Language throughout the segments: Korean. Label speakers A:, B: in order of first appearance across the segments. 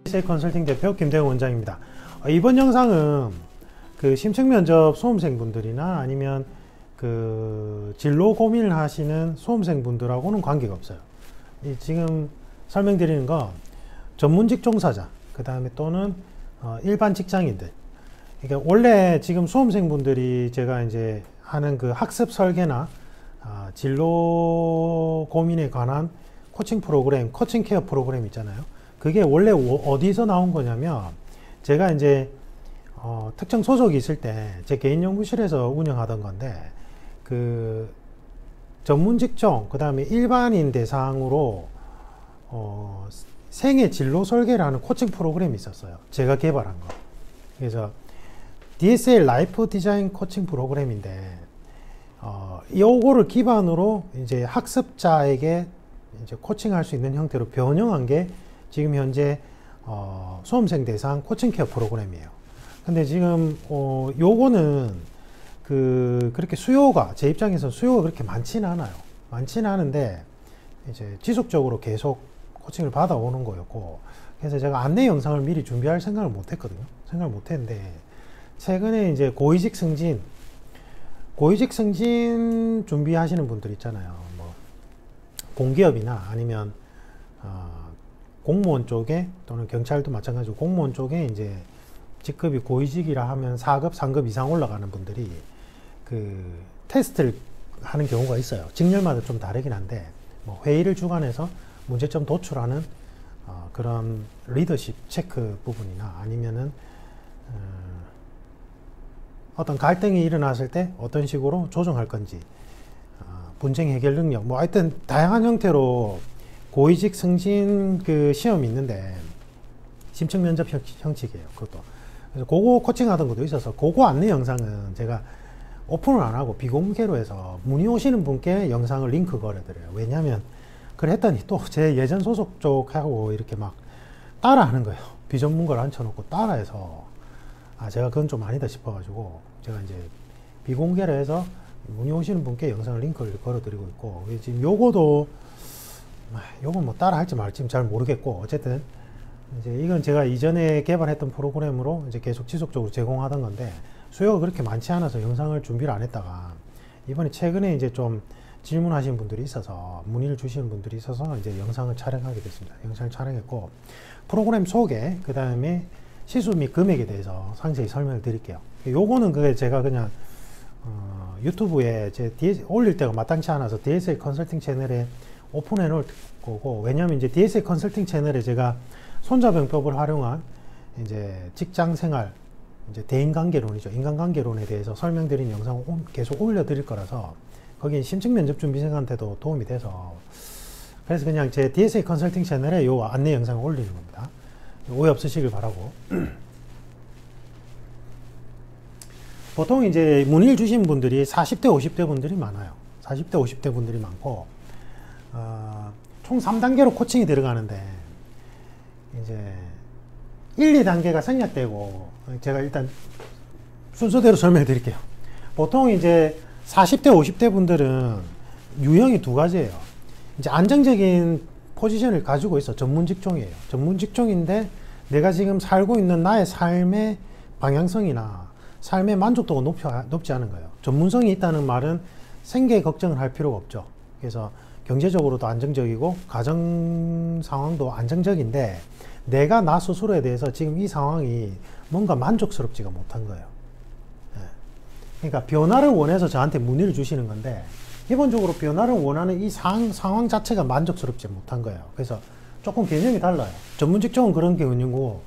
A: DSA 컨설팅 대표 김대웅 원장입니다. 이번 영상은 그 심층면접 수험생분들이나 아니면 그 진로 고민을 하시는 수험생분들하고는 관계가 없어요. 지금 설명드리는 건 전문직 종사자, 그 다음에 또는 일반 직장인들. 그러니까 원래 지금 수험생분들이 제가 이제 하는 그 학습 설계나 진로 고민에 관한 코칭 프로그램, 코칭 케어 프로그램 있잖아요. 그게 원래 어디서 나온 거냐면, 제가 이제 특정 소속이 있을 때 제 개인 연구실에서 운영하던 건데, 그 전문 직종, 그 다음에 일반인 대상으로 생애 진로 설계라는 코칭 프로그램이 있었어요. 제가 개발한 거. 그래서 DSA 라이프 디자인 코칭 프로그램인데, 요거를 기반으로 이제 학습자에게 이제 코칭할 수 있는 형태로 변형한 게 지금 현재 수험생 대상 코칭 케어 프로그램이에요. 근데 지금 요거는 그렇게 수요가, 제 입장에서 수요가 그렇게 많지는 않아요. 많지는 않은데 이제 지속적으로 계속 코칭을 받아오는 거였고, 그래서 제가 안내 영상을 미리 준비할 생각을 못 했거든요. 생각을 못 했는데, 최근에 이제 고위직 승진 준비하시는 분들 있잖아요. 뭐 공기업이나 아니면 공무원 쪽에, 또는 경찰도 마찬가지고 공무원 쪽에 이제 직급이 고위직이라 하면 4급, 3급 이상 올라가는 분들이 그 테스트를 하는 경우가 있어요. 직렬마다 좀 다르긴 한데, 뭐 회의를 주관해서 문제점 도출하는 그런 리더십 체크 부분이나 아니면은 어떤 갈등이 일어났을 때 어떤 식으로 조정할 건지, 분쟁 해결 능력, 뭐 하여튼 다양한 형태로 고위직 승진 그 시험이 있는데, 심층 면접 형식이에요. 그것도. 그래서 그거 코칭하던 것도 있어서, 그거 안내 영상은 제가 오픈을 안 하고 비공개로 해서 문의 오시는 분께 영상을 링크 걸어드려요. 왜냐면 그래 했더니 또 제 예전 소속 쪽하고 이렇게 막 따라하는 거예요. 비전문가를 앉혀놓고 따라해서, 제가 그건 좀 아니다 싶어가지고 제가 이제 비공개로 해서 문의 오시는 분께 영상을 링크를 걸어드리고 있고, 지금 요건 뭐 따라 할지 말지 잘 모르겠고, 어쨌든 이제 이건 제가 이전에 개발했던 프로그램으로 이제 계속 지속적으로 제공하던 건데, 수요가 그렇게 많지 않아서 영상을 준비를 안 했다가, 이번에 최근에 이제 좀 질문하시는 분들이 있어서, 문의를 주시는 분들이 있어서 이제 영상을 촬영하게 됐습니다. 영상을 촬영했고, 프로그램 소개, 그 다음에 시수 및 금액에 대해서 상세히 설명을 드릴게요. 요거는 그게 제가 그냥 유튜브에 제 올릴 때가 마땅치 않아서 DSA 컨설팅 채널에 오픈해 놓을 거고, 왜냐면 이제 DSA 컨설팅 채널에 제가 손자병법을 활용한 이제 직장 생활, 이제 대인관계론이죠. 인간관계론에 대해서 설명드린 영상을 계속 올려드릴 거라서, 거기 심층 면접 준비생한테도 도움이 돼서, 그래서 그냥 제 DSA 컨설팅 채널에 요 안내 영상을 올리는 겁니다. 오해 없으시길 바라고. 보통 이제 문의를 주신 분들이 40대, 50대 분들이 많아요. 40대, 50대 분들이 많고, 총 3단계로 코칭이 들어가는데, 이제 1, 2단계가 생략되고, 제가 일단 순서대로 설명해 드릴게요. 보통 이제 40대, 50대 분들은 유형이 두 가지예요. 이제 안정적인 포지션을 가지고 있어. 전문 직종이에요. 전문 직종인데 내가 지금 살고 있는 나의 삶의 방향성이나 삶의 만족도가 높지 않은 거예요. 전문성이 있다는 말은 생계 걱정을 할 필요가 없죠. 그래서 경제적으로도 안정적이고 가정 상황도 안정적인데, 내가 나 스스로에 대해서 지금 이 상황이 뭔가 만족스럽지가 못한 거예요. 그러니까 변화를 원해서 저한테 문의를 주시는 건데, 기본적으로 변화를 원하는 이 상황 자체가 만족스럽지 못한 거예요. 그래서 조금 개념이 달라요. 전문 직종은 그런 경우고,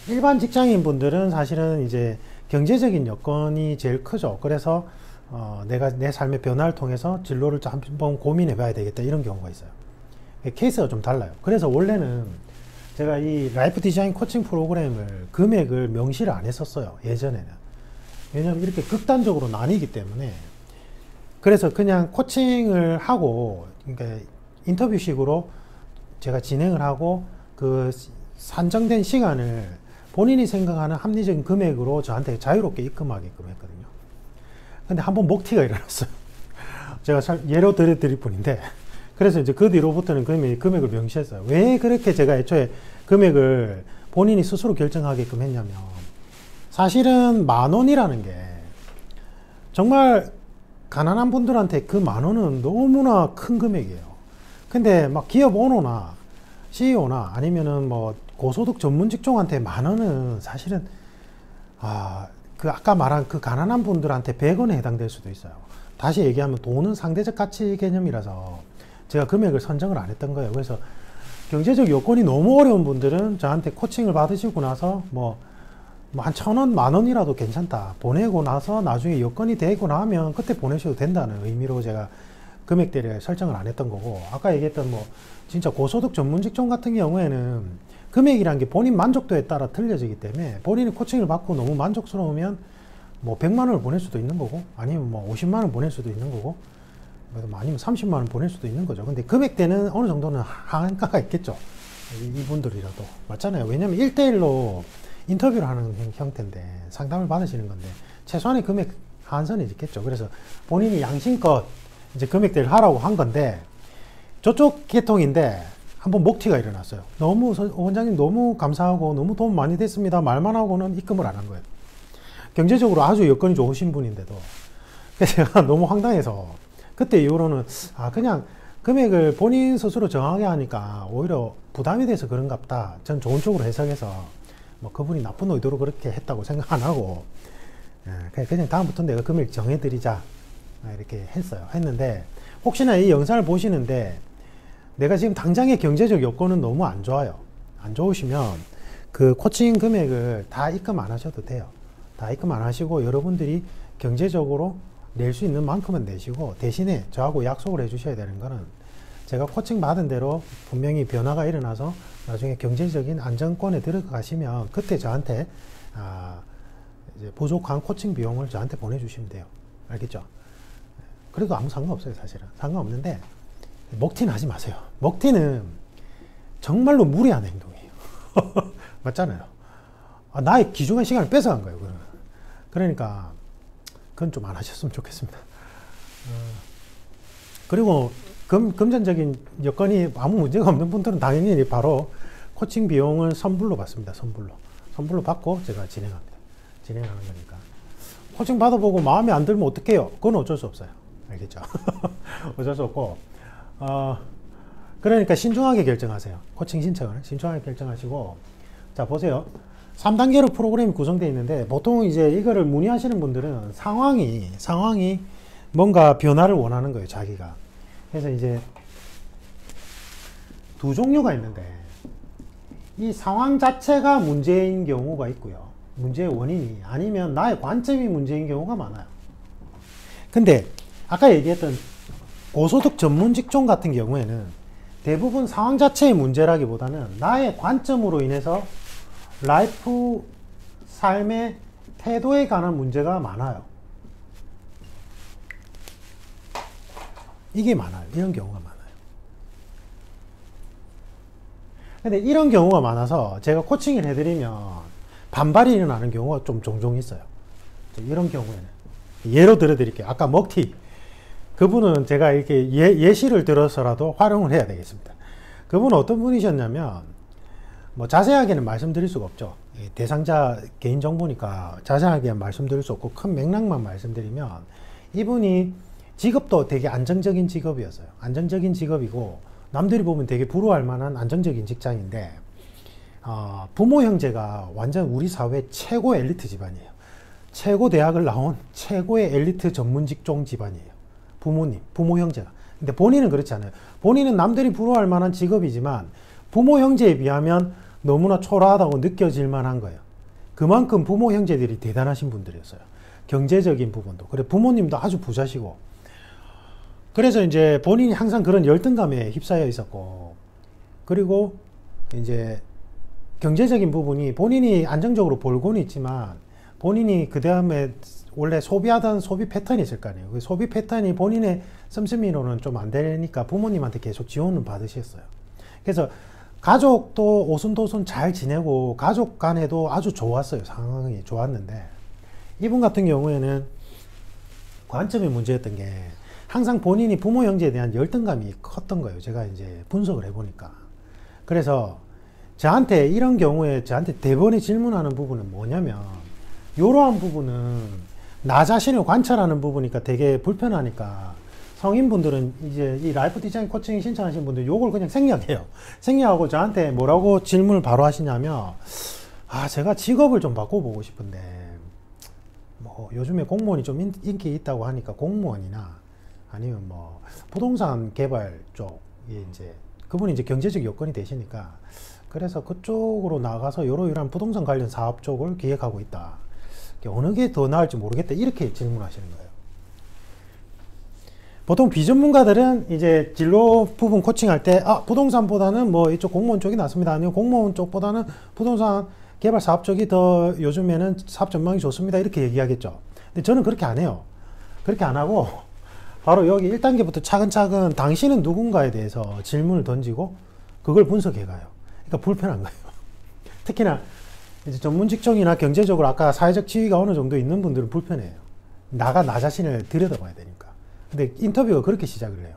A: 일반 직장인 분들은 사실은 이제 경제적인 여건이 제일 크죠. 그래서 내가 내 삶의 변화를 통해서 진로를 한번 고민해 봐야 되겠다, 이런 경우가 있어요. 케이스가 좀 달라요. 그래서 원래는 제가 이 라이프 디자인 코칭 프로그램을 금액을 명시를 안 했었어요, 예전에는. 왜냐면 이렇게 극단적으로 나뉘기 때문에. 그래서 그냥 코칭을 하고, 그러니까 인터뷰식으로 제가 진행을 하고, 그 산정된 시간을 본인이 생각하는 합리적인 금액으로 저한테 자유롭게 입금하게끔 했거든요. 근데 한번 먹튀가 일어났어요. 제가 예로 드릴 뿐인데, 그래서 이제 그 뒤로부터는 금액을 명시했어요. 왜 그렇게 제가 애초에 금액을 본인이 스스로 결정하게끔 했냐면, 사실은 10,000원이라는 게 정말 가난한 분들한테 그 10,000원은 너무나 큰 금액이에요. 근데 막 기업 오너나 CEO나 아니면은 뭐 고소득 전문 직종한테 10,000원은 사실은 그 아까 말한 그 가난한 분들한테 100원에 해당될 수도 있어요. 다시 얘기하면 돈은 상대적 가치 개념이라서 제가 금액을 선정을 안 했던 거예요. 그래서 경제적 여건이 너무 어려운 분들은 저한테 코칭을 받으시고 나서 뭐 한 1,000원, 10,000원이라도 괜찮다. 보내고 나서 나중에 여건이 되고 나면 그때 보내셔도 된다는 의미로 제가 금액대를 설정을 안 했던 거고, 아까 얘기했던 뭐 진짜 고소득 전문 직종 같은 경우에는 금액이란 게 본인 만족도에 따라 틀려지기 때문에 본인이 코칭을 받고 너무 만족스러우면 뭐 100만 원을 보낼 수도 있는 거고, 아니면 뭐 50만 원 보낼 수도 있는 거고, 아니면 30만 원 보낼 수도 있는 거죠. 근데 금액대는 어느 정도는 한가가 있겠죠. 이분들이라도. 맞잖아요. 왜냐면 1대1로 인터뷰를 하는 형태인데 상담을 받으시는 건데 최소한의 금액 한선이 있겠죠. 그래서 본인이 양심껏 이제 금액대를 하라고 한 건데, 저쪽 계통인데 한번 목튀가 일어났어요. 너무 원장님 너무 감사하고 너무 도움 많이 됐습니다 말만 하고는 입금을 안 한 거예요. 경제적으로 아주 여건이 좋으신 분인데도. 그래서 제가 너무 황당해서 그때 이후로는 그냥 금액을 본인 스스로 정하게 하니까 오히려 부담이 돼서 그런가 보다. 전 좋은 쪽으로 해석해서 뭐 그분이 나쁜 의도로 그렇게 했다고 생각 안 하고, 그냥 다음부터는 내가 금액 정해드리자 이렇게 했는데, 혹시나 이 영상을 보시는데 내가 지금 당장의 경제적 여건은 너무 안 좋아요. 안 좋으시면 그 코칭 금액을 다 입금 안 하셔도 돼요. 다 입금 안 하시고 여러분들이 경제적으로 낼 수 있는 만큼은 내시고, 대신에 저하고 약속을 해 주셔야 되는 거는, 제가 코칭 받은 대로 분명히 변화가 일어나서 나중에 경제적인 안정권에 들어가시면 그때 저한테 이제 부족한 코칭 비용을 저한테 보내주시면 돼요. 알겠죠? 그래도 아무 상관없어요. 사실은 상관없는데 먹튀는 하지 마세요. 먹튀는 정말로 무리한 행동이에요. 맞잖아요. 나의 귀중한 시간을 뺏어간 거예요. 그러니까 그건 좀 안 하셨으면 좋겠습니다. 그리고 금전적인 여건이 아무 문제가 없는 분들은 당연히 바로 코칭 비용을 선불로 받습니다. 선불로 받고 제가 진행하는 거니까. 코칭 받아보고 마음에 안 들면 어떡해요? 그건 어쩔 수 없어요. 알겠죠? 어쩔 수 없고, 그러니까 신중하게 결정하세요. 코칭 신청을 신중하게 결정하시고, 자 보세요. 3단계로 프로그램이 구성되어 있는데, 보통 이제 이거를 문의하시는 분들은 상황이 뭔가 변화를 원하는 거예요. 자기가. 그래서 이제 두 종류가 있는데, 이 상황 자체가 문제인 경우가 있고요. 문제의 원인이 아니면 나의 관점이 문제인 경우가 많아요. 근데 아까 얘기했던 고소득 전문 직종 같은 경우에는 대부분 상황 자체의 문제라기보다는 나의 관점으로 인해서 라이프, 삶의 태도에 관한 문제가 많아요. 이게 많아요. 이런 경우가 많아요. 근데 이런 경우가 많아서 제가 코칭을 해드리면 반발이 일어나는 경우가 좀 종종 있어요. 이런 경우에는 예로 들어드릴게요. 아까 먹튀, 그분은 제가 이렇게 예시를 들어서라도 활용을 해야 되겠습니다. 그분은 어떤 분이셨냐면, 뭐 자세하게는 말씀드릴 수가 없죠. 대상자 개인정보니까 자세하게 말씀드릴 수 없고 큰 맥락만 말씀드리면, 이분이 직업도 되게 안정적인 직업이었어요. 안정적인 직업이고 남들이 보면 되게 부러워할 만한 안정적인 직장인데, 부모 형제가 완전 우리 사회 최고 엘리트 집안이에요. 최고 대학을 나온 최고의 엘리트 전문 직종 집안이에요. 부모 형제가. 근데 본인은 그렇지 않아요. 본인은 남들이 부러워할 만한 직업이지만 부모 형제에 비하면 너무나 초라하다고 느껴질 만한 거예요. 그만큼 부모 형제들이 대단하신 분들이었어요. 경제적인 부분도. 그래, 부모님도 아주 부자시고. 그래서 이제 본인이 항상 그런 열등감에 휩싸여 있었고, 그리고 이제 경제적인 부분이 본인이 안정적으로 벌고는 있지만 본인이 그 다음에 원래 소비하던 소비 패턴이 있을 거 아니에요. 그 소비 패턴이 본인의 씀씀이로는 좀 안 되니까 부모님한테 계속 지원을 받으셨어요. 그래서 가족도 오순도순 잘 지내고 가족 간에도 아주 좋았어요. 상황이 좋았는데, 이분 같은 경우에는 관점의 문제였던 게 항상 본인이 부모 형제에 대한 열등감이 컸던 거예요. 제가 이제 분석을 해보니까. 그래서 저한테 이런 경우에 저한테 대번에 질문하는 부분은 뭐냐면, 이러한 부분은 나 자신을 관찰하는 부분이니까 되게 불편하니까 성인분들은 이제 이 라이프 디자인 코칭 신청하신 분들 요걸 그냥 생략해요. 생략하고 저한테 뭐라고 질문을 바로 하시냐면, 제가 직업을 좀 바꿔보고 싶은데 뭐 요즘에 공무원이 좀 인기 있다고 하니까 공무원이나 아니면 뭐 부동산 개발 쪽에 이제 그분이 이제 경제적 여건이 되시니까 그래서 그쪽으로 나가서 이러이러한 부동산 관련 사업 쪽을 기획하고 있다. 어느 게 더 나을지 모르겠다. 이렇게 질문하시는 거예요. 보통 비전문가들은 이제 진로 부분 코칭할 때, 부동산보다는 뭐 이쪽 공무원 쪽이 낫습니다. 아니면 공무원 쪽보다는 부동산 개발 사업 쪽이 더 요즘에는 사업 전망이 좋습니다. 이렇게 얘기하겠죠. 근데 저는 그렇게 안 해요. 그렇게 안 하고, 바로 여기 1단계부터 차근차근 당신은 누군가에 대해서 질문을 던지고, 그걸 분석해 가요. 그러니까 불편한 거예요. 특히나 이제 전문 직종이나 경제적으로 아까 사회적 지위가 어느 정도 있는 분들은 불편해요. 나 자신을 들여다봐야 되니까. 근데 인터뷰가 그렇게 시작을 해요.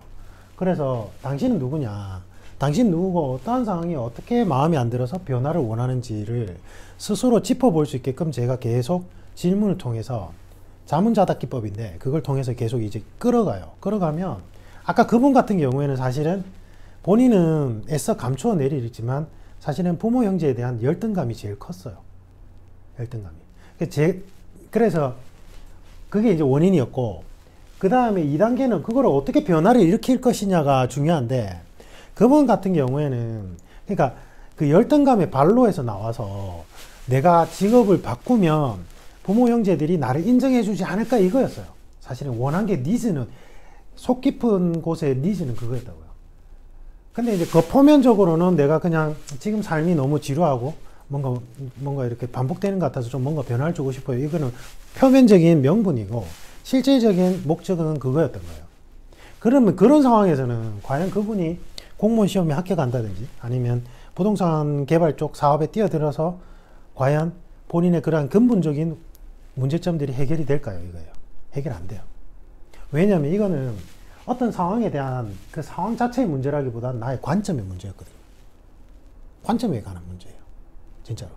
A: 그래서 당신은 누구냐, 당신 누구고 어떠한 상황이 어떻게 마음에 안 들어서 변화를 원하는지를 스스로 짚어볼 수 있게끔 제가 계속 질문을 통해서 자문자답 기법인데 그걸 통해서 계속 이제 끌어가요. 끌어가면 아까 그분 같은 경우에는 사실은 본인은 애써 감추어 내리지만 사실은 부모 형제에 대한 열등감이 제일 컸어요. 열등감이. 그래서 그게 이제 원인이었고, 그 다음에 2단계는 그걸 어떻게 변화를 일으킬 것이냐가 중요한데, 그분 같은 경우에는 그러니까 그 열등감의 발로에서 나와서 내가 직업을 바꾸면 부모 형제들이 나를 인정해 주지 않을까 이거였어요. 사실은 원한 게 니즈는 속 깊은 곳의 니즈는 그거였다고요. 근데 이제 그 표면적으로는 내가 그냥 지금 삶이 너무 지루하고 뭔가 이렇게 반복되는 것 같아서 좀 뭔가 변화를 주고 싶어요. 이거는 표면적인 명분이고 실질적인 목적은 그거였던 거예요. 그러면 그런 상황에서는 과연 그분이 공무원 시험에 합격한다든지 아니면 부동산 개발 쪽 사업에 뛰어들어서 과연 본인의 그러한 근본적인 문제점들이 해결이 될까요? 이거예요. 해결 안 돼요. 왜냐하면 이거는 어떤 상황에 대한 그 상황 자체의 문제라기보다는 나의 관점의 문제였거든요. 관점에 관한 문제예요. 진짜로.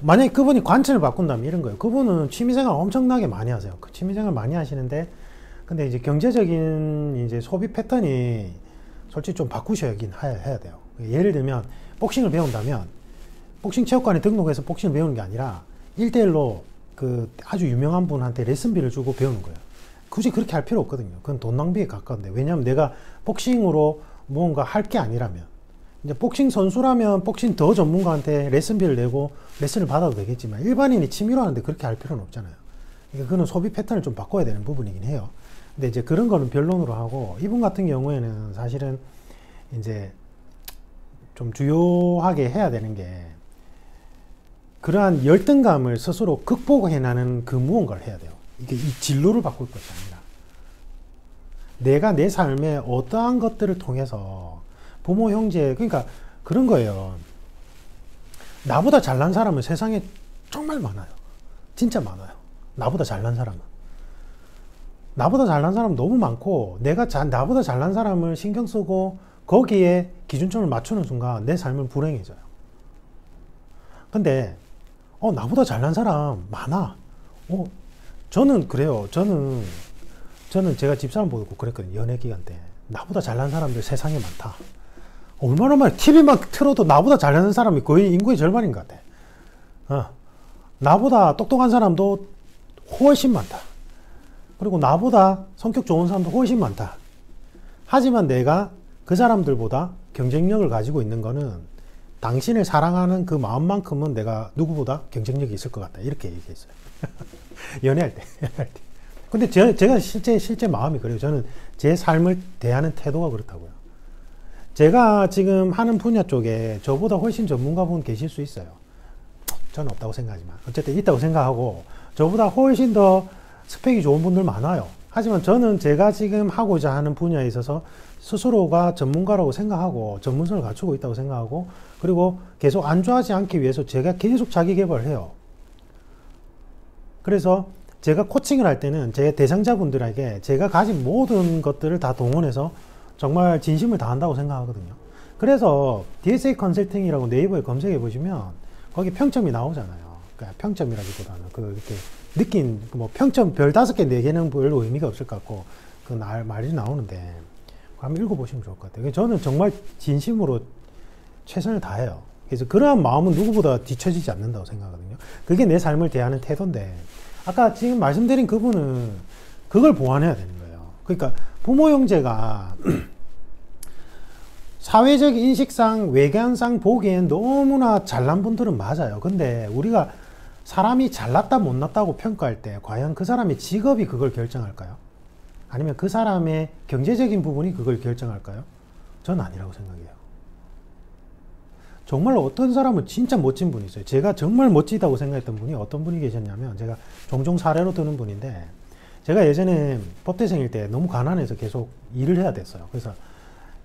A: 만약에 그분이 관점을 바꾼다면 이런 거예요. 그분은 취미생활 엄청나게 많이 하세요. 그 취미생활 많이 하시는데, 근데 이제 경제적인 이제 소비 패턴이 솔직히 좀 바꾸셔야긴 해야 돼요. 예를 들면, 복싱을 배운다면, 복싱 체육관에 등록해서 복싱을 배우는 게 아니라, 1대1로 그 아주 유명한 분한테 레슨비를 주고 배우는 거예요. 굳이 그렇게 할 필요 없거든요. 그건 돈 낭비에 가까운데. 왜냐하면 내가 복싱으로 뭔가 할 게 아니라면, 이제 복싱 선수라면 복싱 더 전문가한테 레슨비를 내고 레슨을 받아도 되겠지만 일반인이 취미로 하는데 그렇게 할 필요는 없잖아요. 그러니까 그건 소비 패턴을 좀 바꿔야 되는 부분이긴 해요. 근데 이제 그런 거는 변론으로 하고, 이분 같은 경우에는 사실은 이제 좀 주요하게 해야 되는 게 그러한 열등감을 스스로 극복해나는 그 무언가를 해야 돼요. 이게 이 진로를 바꿀 것이 아니라 내가 내 삶에 어떠한 것들을 통해서 부모, 형제, 그러니까 그런 거예요. 나보다 잘난 사람은 세상에 정말 많아요. 진짜 많아요. 나보다 잘난 사람은. 나보다 잘난 사람 너무 많고, 나보다 잘난 사람을 신경 쓰고 거기에 기준점을 맞추는 순간 내 삶은 불행해져요. 근데 나보다 잘난 사람 많아. 저는 그래요. 저는 제가 집사람 보고 그랬거든요. 연애 기간 때. 나보다 잘난 사람들 세상에 많다. 얼마나 많아. TV만 틀어도 나보다 잘나는 사람이 거의 인구의 절반인 것 같아. 나보다 똑똑한 사람도 훨씬 많다. 그리고 나보다 성격 좋은 사람도 훨씬 많다. 하지만 내가 그 사람들보다 경쟁력을 가지고 있는 거는 당신을 사랑하는 그 마음만큼은 내가 누구보다 경쟁력이 있을 것 같다. 이렇게 얘기했어요. 연애할 때. 근데 제가 실제 마음이 그래요. 저는 제 삶을 대하는 태도가 그렇다고요. 제가 지금 하는 분야 쪽에 저보다 훨씬 전문가분 계실 수 있어요. 저는 없다고 생각하지만 어쨌든 있다고 생각하고, 저보다 훨씬 더 스펙이 좋은 분들 많아요. 하지만 저는 제가 지금 하고자 하는 분야에 있어서 스스로가 전문가라고 생각하고 전문성을 갖추고 있다고 생각하고, 그리고 계속 안주하지 않기 위해서 제가 계속 자기 개발을 해요. 그래서 제가 코칭을 할 때는 제 대상자분들에게 제가 가진 모든 것들을 다 동원해서 정말 진심을 다한다고 생각하거든요. 그래서 DSA 컨설팅이라고 네이버에 검색해 보시면 거기 평점이 나오잖아요. 그러니까 평점이라기보다는 이렇게 느낀 뭐 평점 별 5개, 4개는 별로 의미가 없을 것 같고 말이 나오는데 한번 읽어보시면 좋을 것 같아요. 저는 정말 진심으로 최선을 다해요. 그래서 그러한 마음은 누구보다 뒤처지지 않는다고 생각하거든요. 그게 내 삶을 대하는 태도인데 아까 지금 말씀드린 그분은 그걸 보완해야 되는 거예요. 그러니까 부모 형제가 사회적 인식상 외관상 보기엔 너무나 잘난 분들은 맞아요. 근데 우리가 사람이 잘났다 못났다고 평가할 때 과연 그 사람의 직업이 그걸 결정할까요? 아니면 그 사람의 경제적인 부분이 그걸 결정할까요? 전 아니라고 생각해요. 정말 어떤 사람은 진짜 멋진 분이 있어요. 제가 정말 멋지다고 생각했던 분이 어떤 분이 계셨냐면 제가 종종 사례로 드는 분인데 제가 예전에 법대생일 때 너무 가난해서 계속 일을 해야 됐어요. 그래서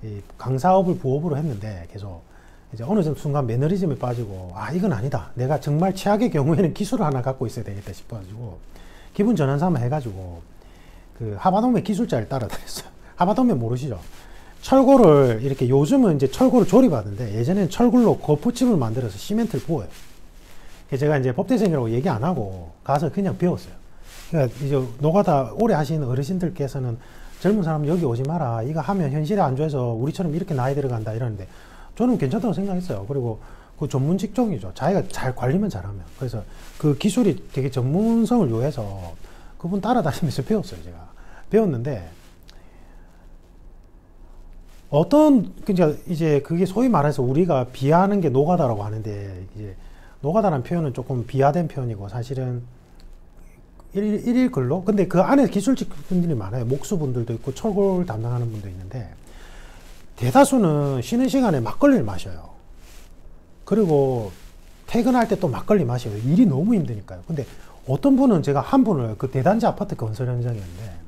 A: 이 강사업을 부업으로 했는데 계속 이제 어느 순간 매너리즘에 빠지고 이건 아니다. 내가 정말 최악의 경우에는 기술을 하나 갖고 있어야 되겠다 싶어가지고 기분 전환 삼아 해가지고 그 하바돔의 기술자를 따라다녔어요. 하바돔에 모르시죠? 철골을 이렇게 요즘은 이제 철골을 조립하던데 예전에는 철골로 거푸집을 만들어서 시멘트를 부어요. 제가 이제 법대생이라고 얘기 안 하고 가서 그냥 배웠어요. 그러니까 이제 노가다 오래 하시는 어르신들께서는 젊은 사람 여기 오지 마라. 이거 하면 현실에 안 좋아서 우리처럼 이렇게 나이 들어간다 이러는데 저는 괜찮다고 생각했어요. 그리고 그 전문 직종이죠. 자기가 잘 관리만 잘하면. 그래서 그 기술이 되게 전문성을 요해서 그분 따라다니면서 배웠어요. 제가 배웠는데 이제 그게 소위 말해서 우리가 비하하는 게 노가다라고 하는데 이제 노가다라는 표현은 조금 비하된 표현이고 사실은 일일 근로? 근데 그 안에 기술직 분들이 많아요. 목수분들도 있고 철골 담당하는 분도 있는데 대다수는 쉬는 시간에 막걸리를 마셔요. 그리고 퇴근할 때 또 막걸리 마셔요. 일이 너무 힘드니까요. 근데 어떤 분은 제가 한 분을 그 대단지 아파트 건설 현장이었는데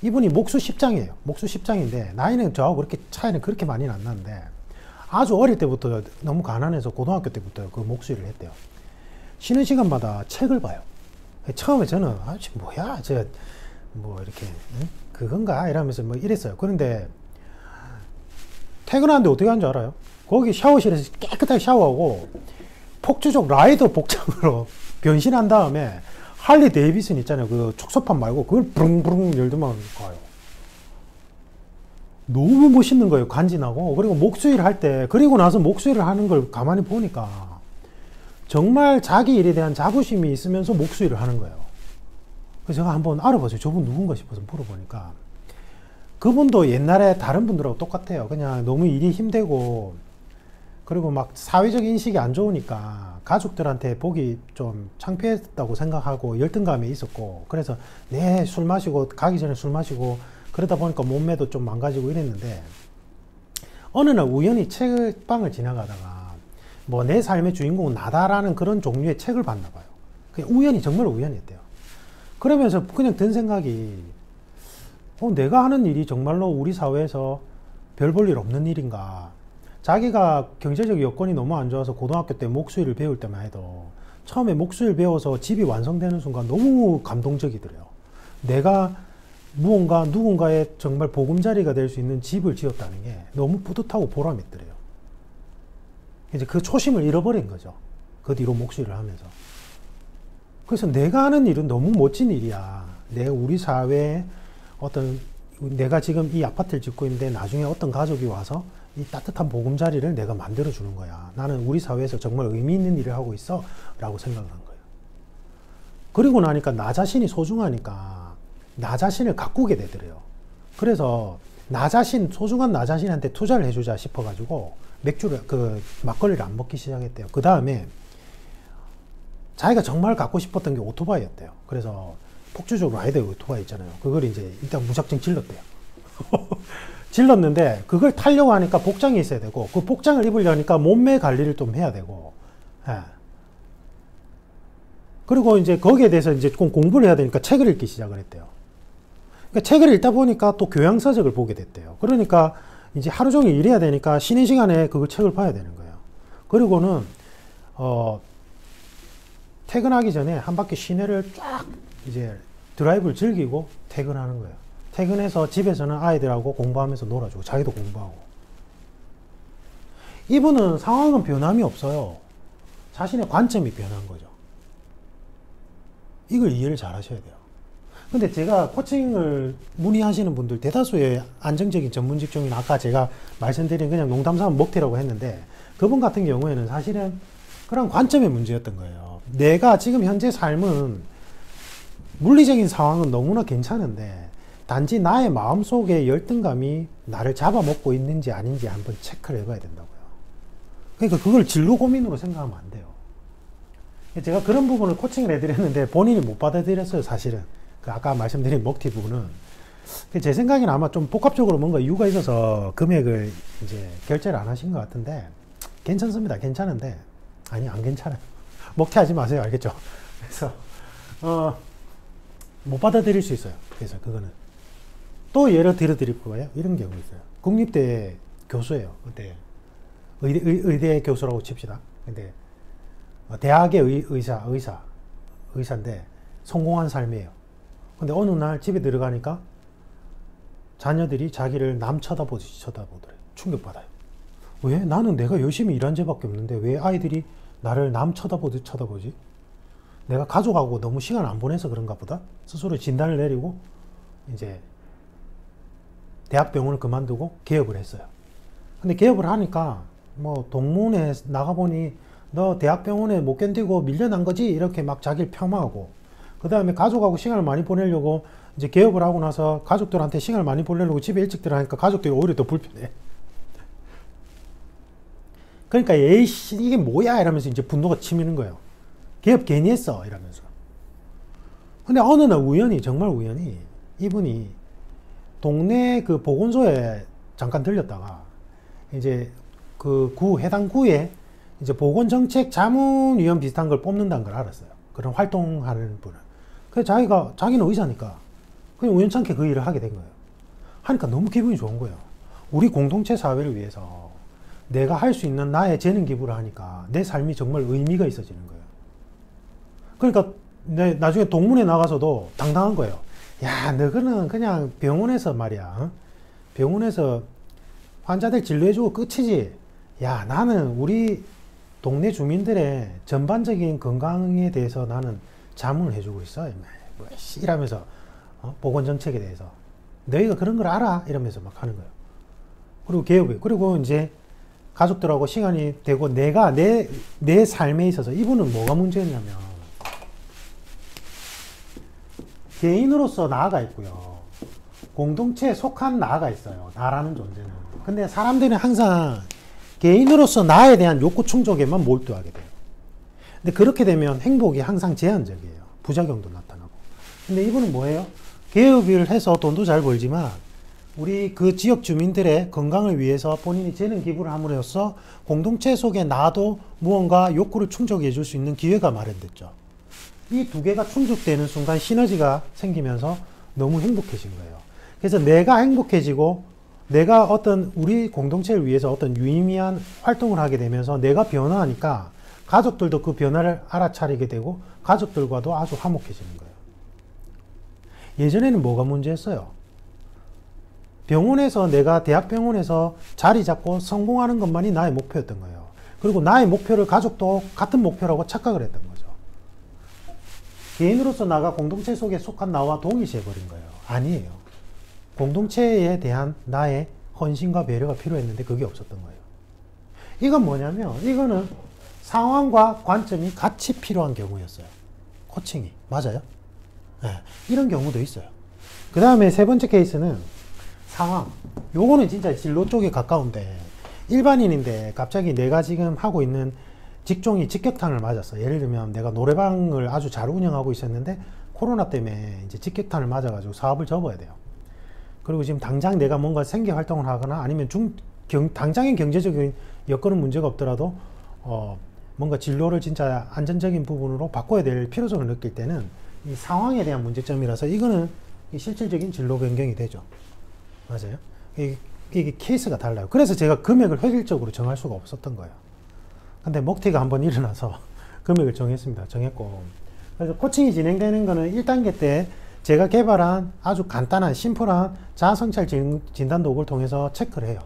A: 이분이 목수 10장이에요. 목수 10장인데 나이는 저하고 그렇게 차이는 그렇게 많이는 안 나는데 아주 어릴 때부터 너무 가난해서 고등학교 때부터 그 목수 일을 했대요. 쉬는 시간마다 책을 봐요. 처음에 저는 뭐야 뭐 이렇게 그건가 이러면서 뭐 이랬어요. 그런데 퇴근하는데 어떻게 하는 줄 알아요? 거기 샤워실에서 깨끗하게 샤워하고 폭주족 라이더 복장으로 변신한 다음에 할리 데이비슨 있잖아요. 그 축소판 말고 그걸 부릉부릉 열더만 가요. 너무 멋있는 거예요. 간지나고. 그리고 목수일 할 때 그리고 나서 목수일을 하는 걸 가만히 보니까 정말 자기 일에 대한 자부심이 있으면서 목수일을 하는 거예요. 그래서 제가 한번 알아봤어요. 저분 누군가 싶어서 물어보니까 그분도 옛날에 다른 분들하고 똑같아요. 그냥 너무 일이 힘들고 그리고 막 사회적 인식이 안 좋으니까 가족들한테 보기 좀 창피했다고 생각하고 열등감이 있었고 그래서 술 마시고 가기 전에 술 마시고 그러다 보니까 몸매도 좀 망가지고 이랬는데 어느 날 우연히 책방을 지나가다가 뭐 내 삶의 주인공은 나다라는 그런 종류의 책을 봤나 봐요. 그냥 우연히 정말 우연이었대요. 그러면서 그냥 든 생각이 내가 하는 일이 정말로 우리 사회에서 별 볼 일 없는 일인가. 자기가 경제적 여건이 너무 안 좋아서 고등학교 때 목수일을 배울 때만 해도 처음에 목수일 배워서 집이 완성되는 순간 너무 감동적이더래요. 내가 누군가의 정말 보금자리가 될 수 있는 집을 지었다는 게 너무 뿌듯하고 보람 있더래요. 이제 그 초심을 잃어버린 거죠. 그 뒤로 목수일을 하면서. 그래서 내가 하는 일은 너무 멋진 일이야. 우리 사회에 내가 지금 이 아파트를 짓고 있는데 나중에 어떤 가족이 와서 이 따뜻한 보금자리를 내가 만들어주는 거야. 나는 우리 사회에서 정말 의미 있는 일을 하고 있어. 라고 생각을 한 거예요. 그리고 나니까 나 자신이 소중하니까 나 자신을 가꾸게 되더래요. 그래서 소중한 나 자신한테 투자를 해주자 싶어가지고 막걸리를 안 먹기 시작했대요. 그 다음에 자기가 정말 갖고 싶었던 게 오토바이였대요. 그래서 폭주족 라이더 오토바이 있잖아요. 그걸 이제 일단 무작정 질렀대요. 질렀는데 그걸 타려고 하니까 복장이 있어야 되고 그 복장을 입으려니까 몸매 관리를 좀 해야 되고 그리고 이제 거기에 대해서 이제 좀 공부를 해야 되니까 책을 읽기 시작을 했대요. 그러니까 책을 읽다 보니까 또 교양서적을 보게 됐대요. 그러니까 이제 하루 종일 일해야 되니까 쉬는 시간에 그걸 책을 봐야 되는 거예요. 그리고는 퇴근하기 전에 한 바퀴 시내를 쫙 이제 드라이브를 즐기고 퇴근하는 거예요. 퇴근해서 집에서는 아이들하고 공부하면서 놀아주고 자기도 공부하고. 이분은 상황은 변함이 없어요. 자신의 관점이 변한 거죠. 이걸 이해를 잘 하셔야 돼요. 근데 제가 코칭을 문의하시는 분들 대다수의 안정적인 전문 직종인 아까 제가 말씀드린 그냥 농담삼아 먹튀라고 했는데 그분 같은 경우에는 사실은 그런 관점의 문제였던 거예요. 내가 지금 현재 삶은 물리적인 상황은 너무나 괜찮은데 단지 나의 마음속에 열등감이 나를 잡아먹고 있는지 아닌지 한번 체크를 해봐야 된다고요. 그러니까 그걸 진로 고민으로 생각하면 안 돼요. 제가 그런 부분을 코칭을 해드렸는데 본인이 못 받아들였어요, 사실은. 그 아까 말씀드린 먹튀 부분은. 제 생각에는 아마 좀 복합적으로 뭔가 이유가 있어서 금액을 이제 결제를 안 하신 것 같은데, 괜찮습니다. 괜찮은데, 아니, 안 괜찮아요. 먹튀하지 마세요. 알겠죠? 그래서, 못 받아들일 수 있어요. 그래서 그거는. 또 예를 들어드릴 거예요. 이런 경우 있어요. 국립대 교수예요. 그때 의대 교수라고 칩시다. 근데 대학의 의사인데 성공한 삶이에요. 근데 어느 날 집에 들어가니까 자녀들이 자기를 남 쳐다보듯이 쳐다보더래요. 충격받아요. 왜? 나는 내가 열심히 일한 죄밖에 없는데 왜 아이들이 나를 남 쳐다보듯 쳐다보지? 내가 가족하고 너무 시간을 안 보내서 그런가 보다? 스스로 진단을 내리고 이제 대학병원을 그만두고 개업을 했어요. 근데 개업을 하니까 뭐 동문회 나가보니 너 대학병원에 못 견디고 밀려난 거지? 이렇게 막 자기를 폄하하고 그 다음에 가족하고 시간을 많이 보내려고 이제 개업을 하고 나서 가족들한테 시간을 많이 보내려고 집에 일찍 들어가니까 가족들이 오히려 더 불편해. 그러니까 에이씨 이게 뭐야 이러면서 이제 분노가 치미는 거예요. 개업 괜히 했어 이러면서. 근데 어느 날 우연히 정말 우연히 이분이 동네 그 보건소에 잠깐 들렸다가 이제 그 해당 구에 이제 보건정책 자문위원 비슷한 걸 뽑는다는 걸 알았어요. 그런 활동하는 분을. 그래서 자기는 의사니까 그냥 우연찮게 그 일을 하게 된 거예요. 하니까 너무 기분이 좋은 거예요. 우리 공동체 사회를 위해서 내가 할 수 있는 나의 재능 기부를 하니까 내 삶이 정말 의미가 있어지는 거예요. 그러니까 나중에 동문회 나가서도 당당한 거예요. 야, 너는 그냥 병원에서 말이야. 병원에서 환자들 진료해주고 끝이지. 야, 나는 우리 동네 주민들의 전반적인 건강에 대해서 나는 자문을 해주고 있어. 이러면서 보건정책에 대해서. 너희가 그런 걸 알아? 이러면서 막 하는 거예요. 그리고 개업이. 그리고 이제 가족들하고 시간이 되고 내가 내 삶에 있어서 이분은 뭐가 문제였냐면 개인으로서 나가 있고요. 공동체에 속한 나가 있어요. 나라는 존재는. 근데 사람들은 항상 개인으로서 나에 대한 욕구 충족에만 몰두하게 돼요. 근데 그렇게 되면 행복이 항상 제한적이에요. 부작용도 나타나고. 근데 이분은 뭐예요? 개업을 해서 돈도 잘 벌지만 우리 그 지역 주민들의 건강을 위해서 본인이 재능 기부를 함으로써 공동체 속에 나도 무언가 욕구를 충족해 줄 수 있는 기회가 마련됐죠. 이 두 개가 충족되는 순간 시너지가 생기면서 너무 행복해진 거예요. 그래서 내가 행복해지고 내가 어떤 우리 공동체를 위해서 어떤 유의미한 활동을 하게 되면서 내가 변화하니까 가족들도 그 변화를 알아차리게 되고 가족들과도 아주 화목해지는 거예요. 예전에는 뭐가 문제였어요? 병원에서 내가 대학병원에서 자리 잡고 성공하는 것만이 나의 목표였던 거예요. 그리고 나의 목표를 가족도 같은 목표라고 착각을 했던 거죠. 개인으로서 나가 공동체 속에 속한 나와 동일시해버린 거예요. 아니에요. 공동체에 대한 나의 헌신과 배려가 필요했는데 그게 없었던 거예요. 이건 뭐냐면 이거는 상황과 관점이 같이 필요한 경우였어요. 코칭이. 맞아요? 네, 이런 경우도 있어요. 그 다음에 세 번째 케이스는 상황. 요거는 진짜 진로 쪽에 가까운데 일반인인데 갑자기 내가 지금 하고 있는 직종이 직격탄을 맞았어. 예를 들면 내가 노래방을 아주 잘 운영하고 있었는데 코로나 때문에 이제 직격탄을 맞아가지고 사업을 접어야 돼요. 그리고 지금 당장 내가 뭔가 생계 활동을 하거나 아니면 당장의 경제적인 여건은 문제가 없더라도 뭔가 진로를 진짜 안전적인 부분으로 바꿔야 될 필요성을 느낄 때는 이 상황에 대한 문제점이라서 이거는 실질적인 진로 변경이 되죠. 맞아요. 이게 케이스가 달라요. 그래서 제가 금액을 획일적으로 정할 수가 없었던 거예요. 근데 먹튀가 한번 일어나서 금액을 정했습니다. 정했고. 그래서 코칭이 진행되는 거는 1단계 때 제가 개발한 아주 간단한 심플한 자아성찰 진단 도구를 통해서 체크를 해요.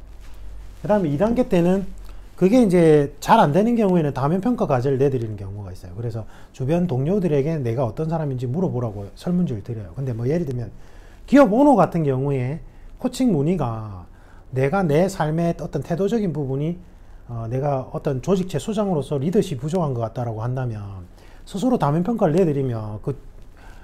A: 그 다음에 2단계 때는 그게 이제 잘 안 되는 경우에는 다면 평가 과제를 내드리는 경우가 있어요. 그래서 주변 동료들에게 내가 어떤 사람인지 물어보라고 설문지를 드려요. 근데 뭐 예를 들면 기업 오너 같은 경우에 코칭 문의가 내가 내 삶의 어떤 태도적인 부분이 내가 어떤 조직체 수장으로서 리더십이 부족한 것 같다라고 한다면 스스로 다면 평가를 내드리면 그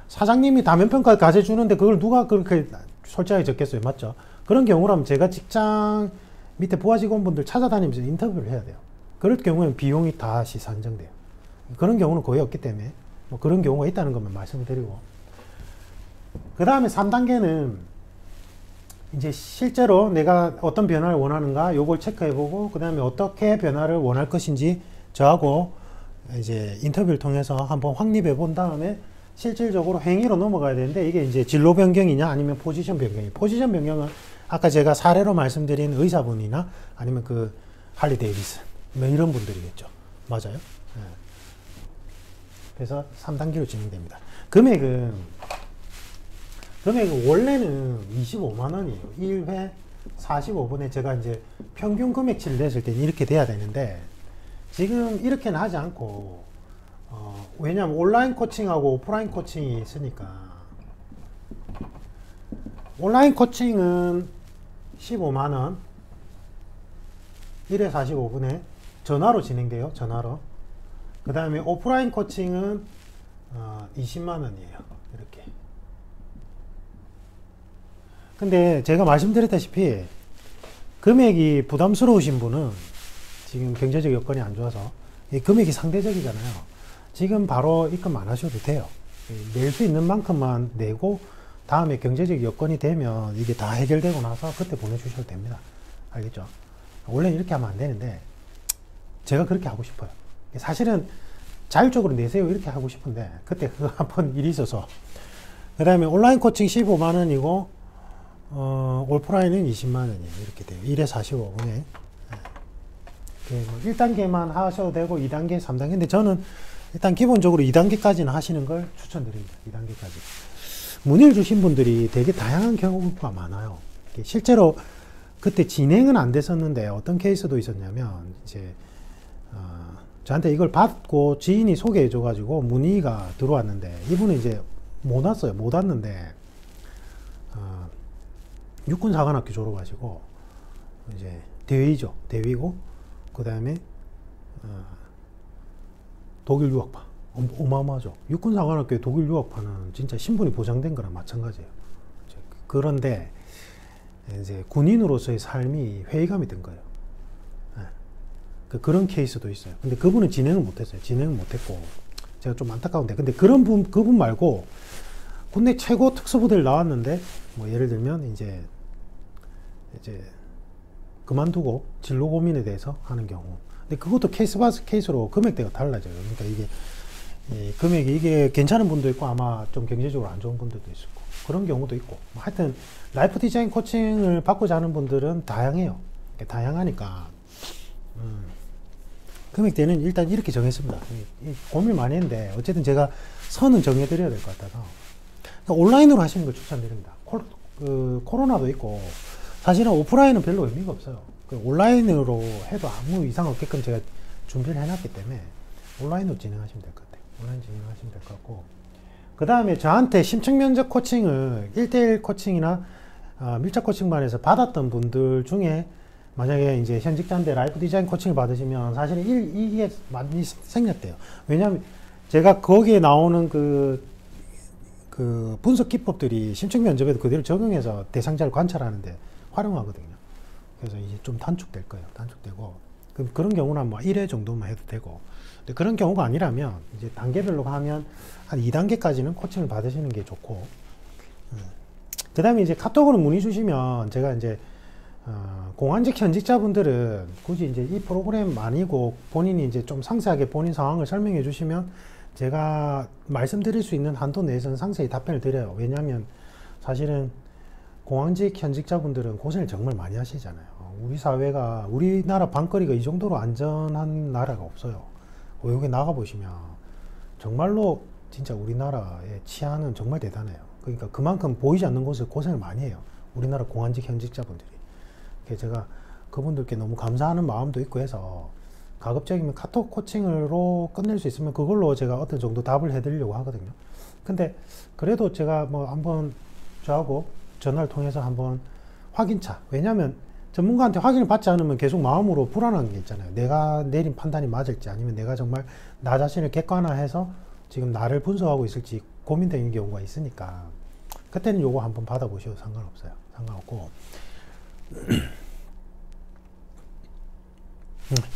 A: 사장님이 다면 평가 과제 주는데 그걸 누가 그렇게 솔직하게 적겠어요. 맞죠? 그런 경우라면 제가 직장 밑에 부하 직원분들 찾아다니면서 인터뷰를 해야 돼요. 그럴 경우에는 비용이 다시 산정돼요. 그런 경우는 거의 없기 때문에 뭐 그런 경우가 있다는 것만 말씀을 드리고, 그 다음에 3단계는 이제 실제로 내가 어떤 변화를 원하는가 요걸 체크해보고, 그 다음에 어떻게 변화를 원할 것인지 저하고 이제 인터뷰를 통해서 한번 확립해 본 다음에 실질적으로 행위로 넘어가야 되는데, 이게 이제 진로 변경이냐 아니면 포지션 변경이냐. 포지션 변경은 아까 제가 사례로 말씀드린 의사분이나 아니면 그 할리 데이비슨 뭐 이런 분들이겠죠. 맞아요. 네. 그래서 3단계로 진행됩니다. 금액은 원래는 25만 원이에요. 1회 45분에 제가 이제 평균 금액치를 냈을 때는 이렇게 돼야 되는데, 지금 이렇게는 하지 않고 왜냐하면 온라인 코칭하고 오프라인 코칭이 있으니까, 온라인 코칭은 15만 원 1회 45분에 전화로 진행돼요. 전화로. 그 다음에 오프라인 코칭은 20만 원이에요. 이렇게. 근데 제가 말씀드렸다시피 금액이 부담스러우신 분은 지금 경제적 여건이 안 좋아서 이 금액이 상대적이잖아요. 지금 바로 입금 안 하셔도 돼요. 낼 수 있는 만큼만 내고 다음에 경제적 여건이 되면 이게 다 해결되고 나서 그때 보내주셔도 됩니다. 알겠죠? 원래는 이렇게 하면 안 되는데 제가 그렇게 하고 싶어요. 사실은 자율적으로 내세요 이렇게 하고 싶은데 그때 그거 한번 일이 있어서. 그 다음에 온라인 코칭 15만 원이고 오프라인은 20만 원이에요. 이렇게 돼요. 1회 45분에. 1단계만 하셔도 되고 2단계, 3단계. 근데 저는 일단 기본적으로 2단계까지는 하시는 걸 추천드립니다. 2단계까지. 문의를 주신 분들이 되게 다양한 경우가 많아요. 실제로 그때 진행은 안 됐었는데 어떤 케이스도 있었냐면, 이제 저한테 이걸 받고 지인이 소개해 줘가지고 문의가 들어왔는데, 이분은 이제 못 왔어요. 못 왔는데 육군사관학교 졸업하시고 이제 대위죠. 대위고 그 다음에 독일 유학파. 어마어마하죠. 육군사관학교에 독일 유학파는 진짜 신분이 보장된 거랑 마찬가지예요. 그런데 이제 군인으로서의 삶이 회의감이 든 거예요. 그런 케이스도 있어요. 근데 그분은 진행을 못했어요. 진행을 못했고 제가 좀 안타까운데, 근데 그분 말고 군대 최고 특수부대를 나왔는데 뭐 예를 들면 이제 그만두고 진로 고민에 대해서 하는 경우. 근데 그것도 케이스 바이 케이스로 금액대가 달라져요. 그러니까 이게 금액이 이게 괜찮은 분도 있고 아마 좀 경제적으로 안 좋은 분들도 있고 그런 경우도 있고, 뭐 하여튼 라이프 디자인 코칭을 받고자 하는 분들은 다양해요. 다양하니까 금액대는 일단 이렇게 정했습니다. 고민 많이 했는데 어쨌든 제가 선은 정해드려야 될 것 같아서 온라인으로 하시는 걸 추천드립니다. 코로나도 있고 사실은 오프라인은 별로 의미가 없어요. 온라인으로 해도 아무 이상 없게끔 제가 준비를 해놨기 때문에 온라인으로 진행하시면 될 것 같아요. 온라인 진행하시면 될 것 같고, 그 다음에 저한테 심층 면접 코칭을 1대1 코칭이나 밀착 코칭반에서 받았던 분들 중에 만약에 이제 현직자인데 라이프 디자인 코칭을 받으시면 사실은 이게 많이 생겼대요. 왜냐하면 제가 거기에 나오는 그 분석 기법들이 심층 면접에도 그대로 적용해서 대상자를 관찰하는데 활용하거든요. 그래서 이제 좀 단축될 거예요. 단축되고, 그런 경우는 뭐 1회 정도만 해도 되고, 근데 그런 경우가 아니라면 이제 단계별로 가면 한 2단계까지는 코칭을 받으시는 게 좋고, 그 다음에 이제 카톡으로 문의 주시면 제가 이제 공안직 현직자분들은 굳이 이제 이 프로그램 아니고 본인이 이제 좀 상세하게 본인 상황을 설명해 주시면 제가 말씀드릴 수 있는 한도 내에서는 상세히 답변을 드려요. 왜냐하면 사실은 공안직 현직자분들은 고생을 정말 많이 하시잖아요. 우리 사회가, 우리나라 방거리가 이 정도로 안전한 나라가 없어요. 외국에 나가보시면 정말로 진짜 우리나라의 치안은 정말 대단해요. 그러니까 그만큼 보이지 않는 곳에서 고생을 많이 해요. 우리나라 공안직 현직자분들이. 그래서 제가 그분들께 너무 감사하는 마음도 있고 해서 가급적이면 카톡 코칭으로 끝낼 수 있으면 그걸로 제가 어떤 정도 답을 해드리려고 하거든요. 근데 그래도 제가 뭐 한번 저하고 전화를 통해서 한번 확인차. 왜냐하면 전문가한테 확인을 받지 않으면 계속 마음으로 불안한 게 있잖아요. 내가 내린 판단이 맞을지 아니면 내가 정말 나 자신을 객관화해서 지금 나를 분석하고 있을지 고민되는 경우가 있으니까 그때는 요거 한번 받아보셔도 상관없어요. 상관없고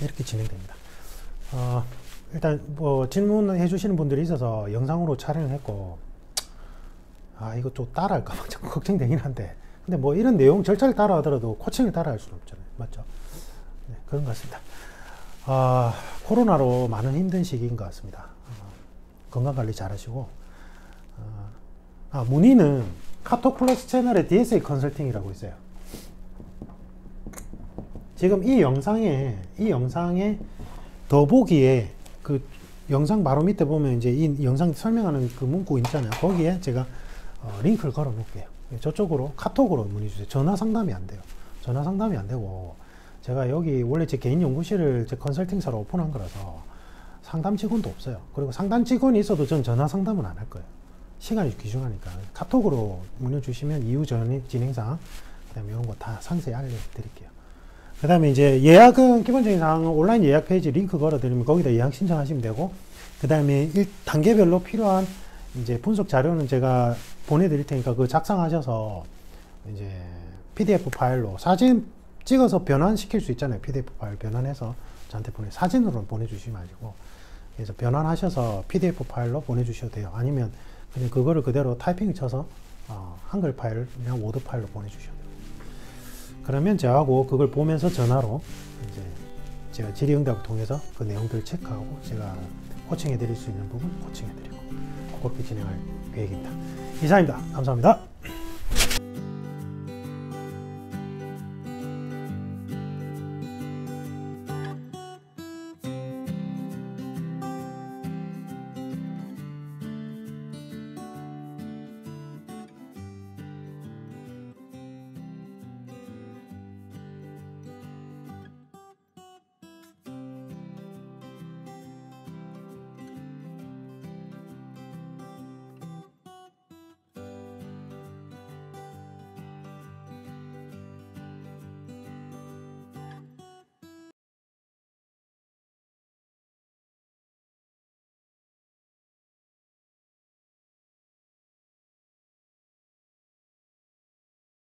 A: 이렇게 진행됩니다. 일단 뭐 질문해 주시는 분들이 있어서 영상으로 촬영을 했고 이거 좀 따라할까봐 좀 걱정되긴 한데 근데 뭐 이런 내용 절차를 따라하더라도 코칭을 따라할 수는 없잖아요. 맞죠? 네, 그런 것 같습니다. 코로나로 많은 힘든 시기인 것 같습니다. 건강관리 잘 하시고 문의는 카톡 플러스 채널에 DSA 컨설팅이라고 있어요. 지금 이 영상에 더보기에 그 영상 바로 밑에 보면 이제 이 영상 설명하는 그 문구 있잖아요. 거기에 제가 링크를 걸어 놓을게요. 저쪽으로 카톡으로 문의 주세요. 전화 상담이 안 돼요. 전화 상담이 안 되고 제가 여기 원래 제 개인 연구실을 제 컨설팅사로 오픈한 거라서 상담 직원도 없어요. 그리고 상담 직원이 있어도 전 전화 상담은 안 할 거예요. 시간이 귀중하니까 카톡으로 문의 주시면 이후 진행사항 그다음에 이런 거 다 상세히 알려드릴게요. 그 다음에 이제 예약은 기본적인 사항은 온라인 예약 페이지 링크 걸어드리면 거기다 예약 신청하시면 되고 그 다음에 단계별로 필요한 이제 분석 자료는 제가 보내드릴 테니까 그거 작성하셔서 이제 PDF 파일로 사진 찍어서 변환시킬 수 있잖아요. PDF 파일 변환해서 저한테 사진으로 보내주시지 마시고 그래서 변환하셔서 PDF 파일로 보내주셔도 돼요. 아니면 그냥 그거를 그대로 타이핑 쳐서 한글 파일이나 워드 파일로 보내주셔도 돼요. 그러면 저하고 그걸 보면서 전화로 이제 제가 질의응답을 통해서 그 내용들을 체크하고 제가 코칭해 드릴 수 있는 부분 코칭해 드리고 그렇게 진행할 계획입니다. 이상입니다. 감사합니다.